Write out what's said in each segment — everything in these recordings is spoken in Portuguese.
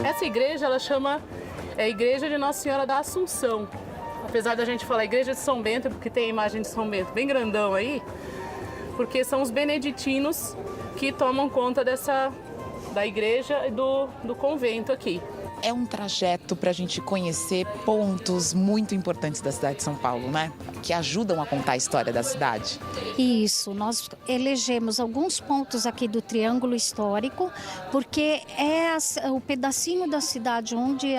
Essa igreja, ela chama Igreja de Nossa Senhora da Assunção. Apesar da gente falar Igreja de São Bento, porque tem a imagem de São Bento bem grandão aí, porque são os beneditinos que tomam conta da igreja e do convento aqui. É um trajeto para a gente conhecer pontos muito importantes da cidade de São Paulo, né? Que ajudam a contar a história da cidade. Isso, nós elegemos alguns pontos aqui do Triângulo Histórico, porque é o pedacinho da cidade onde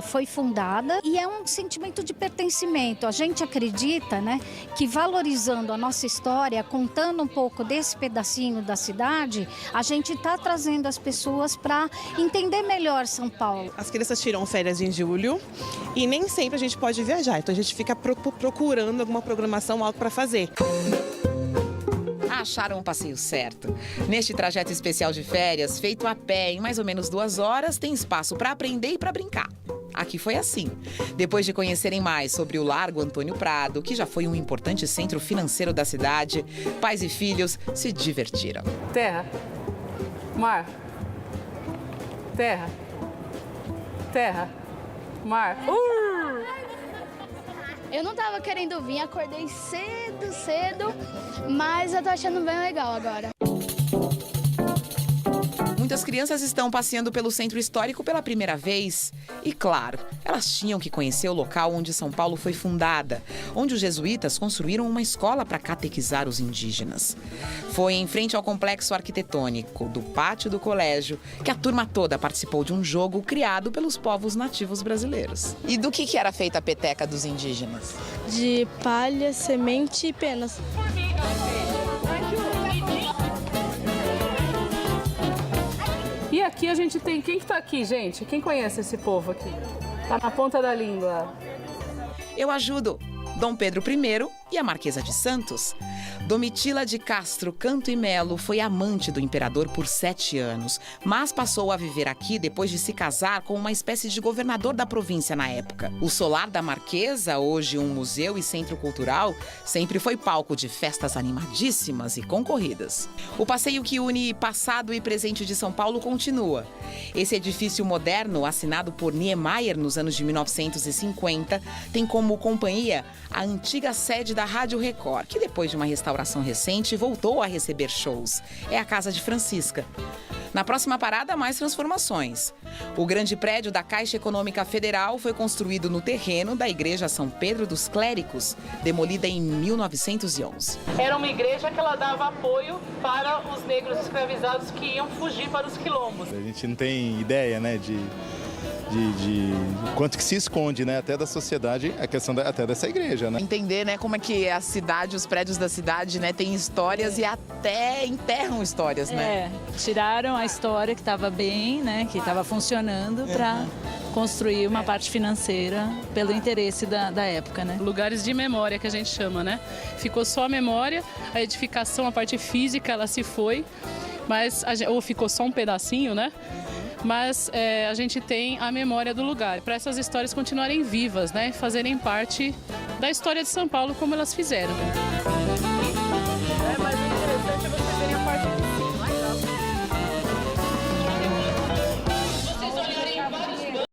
foi fundada e é um sentimento de pertencimento. A gente acredita, né, que valorizando a nossa história, contando um pouco desse pedacinho da cidade, a gente está trazendo as pessoas para entender melhor São Paulo. As crianças tiram férias em julho e nem sempre a gente pode viajar, então a gente fica procurando alguma programação, algo para fazer. Acharam o passeio certo. Neste trajeto especial de férias, feito a pé em mais ou menos 2 horas, tem espaço para aprender e para brincar. Aqui foi assim. Depois de conhecerem mais sobre o Largo Antônio Prado, que já foi um importante centro financeiro da cidade, pais e filhos se divertiram. Terra, mar, terra, terra, mar. Eu não tava querendo vir, acordei cedo, mas eu tô achando bem legal agora. Muitas crianças estão passeando pelo centro histórico pela primeira vez. E claro, elas tinham que conhecer o local onde São Paulo foi fundada, onde os jesuítas construíram uma escola para catequizar os indígenas. Foi em frente ao complexo arquitetônico do pátio do colégio que a turma toda participou de um jogo criado pelos povos nativos brasileiros. E do que era feita a peteca dos indígenas? De palha, semente e penas. E aqui a gente tem... Quem que tá aqui, gente? Quem conhece esse povo aqui? Tá na ponta da língua. Eu ajudo. Dom Pedro I e a Marquesa de Santos. Domitila de Castro Canto e Melo foi amante do imperador por 7 anos, mas passou a viver aqui depois de se casar com uma espécie de governador da província na época. O solar da Marquesa, hoje um museu e centro cultural, sempre foi palco de festas animadíssimas e concorridas. O passeio que une passado e presente de São Paulo continua. Esse edifício moderno, assinado por Niemeyer nos anos de 1950, tem como companhia a antiga sede da Rádio Record, que depois de uma restauração recente voltou a receber shows. É a Casa de Francisca. Na próxima parada, mais transformações. O grande prédio da Caixa Econômica Federal foi construído no terreno da Igreja São Pedro dos Clérigos, demolida em 1911. Era uma igreja que ela dava apoio para os negros escravizados que iam fugir para os quilombos. A gente não tem ideia, né, de quanto que se esconde, né, até da sociedade, a questão até dessa igreja, né? Entender, né, como é que a cidade, os prédios da cidade, né, têm histórias e até enterram histórias, né? Tiraram a história que estava bem, né, que estava funcionando para construir uma parte financeira pelo interesse da época, né? Lugares de memória que a gente chama, né? Ficou só a memória, a edificação, a parte física, ela se foi, mas ou ficou só um pedacinho, né? Mas a gente tem a memória do lugar, para essas histórias continuarem vivas, né? Fazerem parte da história de São Paulo como elas fizeram.